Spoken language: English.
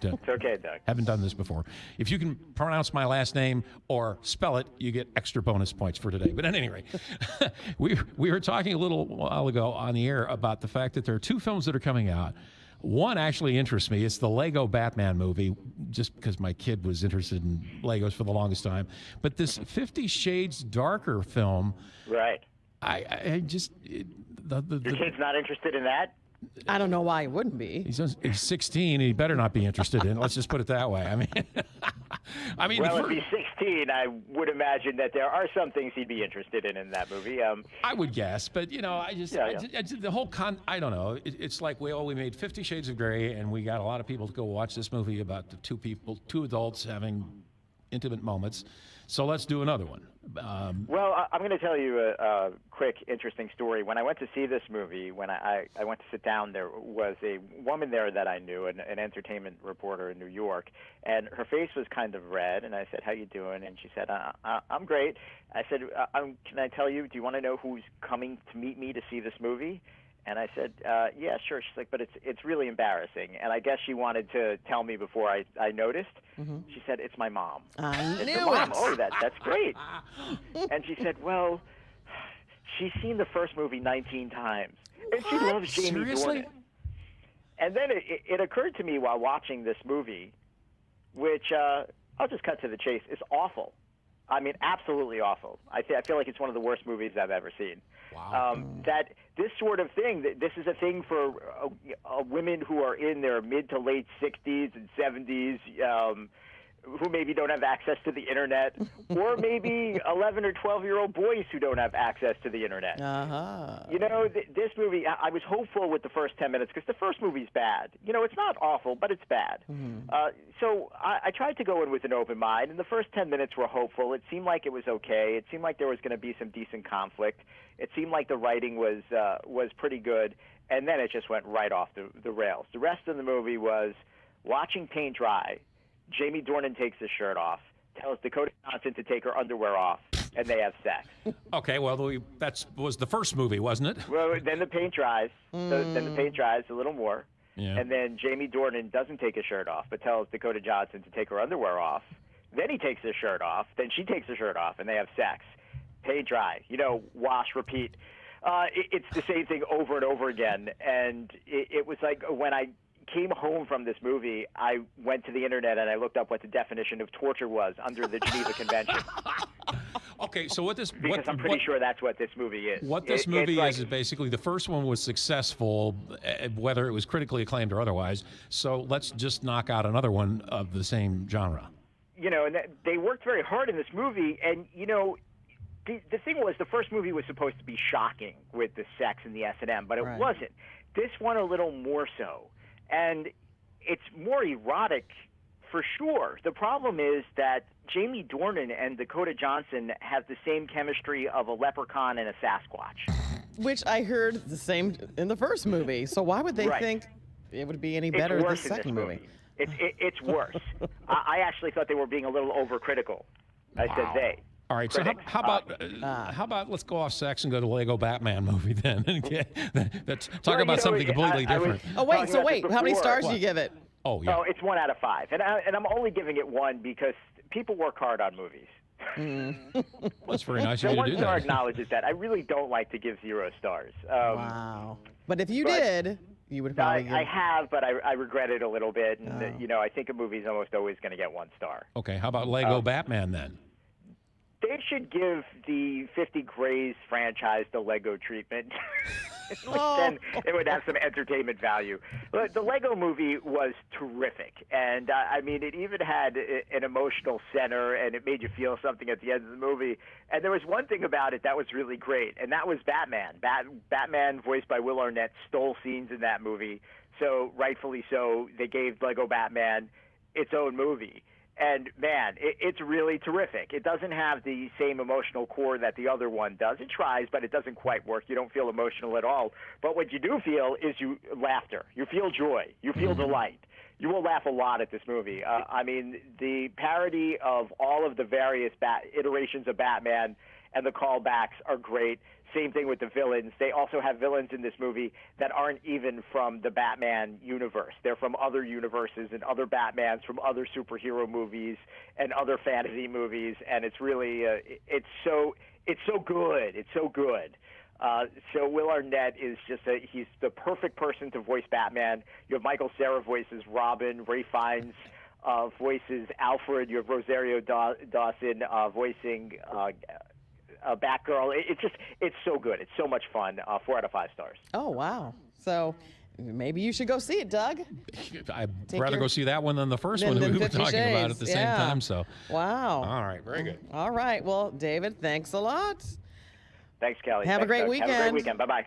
It's okay, Doug. Haven't done this before. If you can pronounce my last name or spell it, you get extra bonus points for today. But at any rate, we were talking a little while ago on the air about the fact that there are two films that are coming out. One actually interests me. It's the Lego Batman movie, just because my kid was interested in Legos for the longest time. But this 50 Shades Darker film, Right. I just... Your kid's not interested in that? I don't know why he wouldn't be. He's 16. He better not be interested in it. Let's just put it that way. I mean, Well, if he's 16, I would imagine that there are some things he'd be interested in that movie. I would guess, but the whole I don't know. It's like we made 50 Shades of Grey, and we got a lot of people to go watch this movie about the two adults having intimate moments. So let's do another one. Well, I'm going to tell you a quick, interesting story. When I went to see this movie, when I went to sit down, there was a woman there that I knew, an entertainment reporter in New York, and her face was kind of red, and I said, "How you doing?" And she said, "I'm great." I said, "Can I tell you, do you want to know who's coming to meet me to see this movie?" And I said, "Yeah, sure." She's like, "But it's really embarrassing." And I guess she wanted to tell me before I noticed. Mm-hmm. She said, "It's my mom." I knew Mom, it. oh, that's great. And she said, "Well, she's seen the first movie 19 times, and she loves Jamie Seriously? Dornan." And then it occurred to me while watching this movie, which I'll just cut to the chase, is awful. I mean, absolutely awful. I feel like it's one of the worst movies I've ever seen. Wow. That this sort of thing, this is a thing for women who are in their mid to late 60s and 70s, who maybe don't have access to the internet, or maybe 11 or 12-year-old boys who don't have access to the internet. Uh-huh. You know, this movie, I was hopeful with the first 10 minutes because the first movie's bad. You know, it's not awful, but it's bad. Mm-hmm. So I tried to go in with an open mind, and the first 10 minutes were hopeful. It seemed like it was okay. It seemed like there was going to be some decent conflict. It seemed like the writing was pretty good, and then it just went right off the rails. The rest of the movie was watching paint dry. Jamie Dornan takes his shirt off, tells Dakota Johnson to take her underwear off, and they have sex. Okay, well, that was the first movie, wasn't it? Well, then the paint dries. Then the paint dries a little more. Yeah. And then Jamie Dornan doesn't take his shirt off, but tells Dakota Johnson to take her underwear off. Then he takes his shirt off. Then she takes her shirt off, and they have sex. Paint dry. You know, wash, repeat. It's the same thing over and over again. And it was like when I came home from this movie, I went to the internet and I looked up what the definition of torture was under the Geneva Convention. Okay, so Because I'm pretty sure that's what this movie is. What this movie is basically the first one was successful, whether it was critically acclaimed or otherwise. So let's just knock out another one of the same genre. You know, and they worked very hard in this movie, and you know, the thing was, the first movie was supposed to be shocking with the sex and the S&M, but it wasn't. This one a little more so. And it's more erotic for sure. The problem is that Jamie Dornan and Dakota Johnson have the same chemistry of a leprechaun and a Sasquatch. Which I heard the same in the first movie. So why would they think it would be any better in the second movie? It's worse. I actually thought they were being a little overcritical. I said they. All right, critics. So how about let's go off sex and go to Lego Batman movie then? Talk about something completely different. How many stars do you give it? Oh, yeah. Oh, it's 1 out of 5. And I'm only giving it 1 because people work hard on movies. Well, that's very nice of you to do that. 1 star acknowledges that. I really don't like to give 0 stars. Wow. But if you did, you would probably I have, but I regret it a little bit. And, you know, I think a movie's almost always going to get 1 star. Okay, how about Lego Batman then? They should give the 50 Grays franchise the Lego treatment. Then it would have some entertainment value. But the Lego movie was terrific. And, I mean, it even had an emotional center, and it made you feel something at the end of the movie. And there was one thing about it that was really great, and that was Batman. Batman, voiced by Will Arnett, stole scenes in that movie. So, rightfully so, they gave Lego Batman its own movie. And, man, it's really terrific. It doesn't have the same emotional core that the other one does. It tries, but it doesn't quite work. You don't feel emotional at all. But what you do feel is laughter. You feel joy. You feel delight. You will laugh a lot at this movie. I mean, the parody of all of the various iterations of Batman and the callbacks are great. Same thing with the villains. They also have villains in this movie that aren't even from the Batman universe. They're from other universes and other Batmans from other superhero movies and other fantasy movies, and it's really it's so good. It's so good. So Will Arnett is he's the perfect person to voice Batman. You have Michael Cera voices Robin, Ray Fiennes voices Alfred. You have Rosario Dawson voicing Batgirl. It's so good. It's so much fun. 4 out of 5 stars. Oh, wow. So maybe you should go see it, Doug. I'd rather go see that one than the first one that we were talking about at the same time. So, wow. All right. Very good. All right. Well, David, thanks a lot. Thanks, Kelly. Have a great Doug. weekend. Have a great weekend. Bye-bye.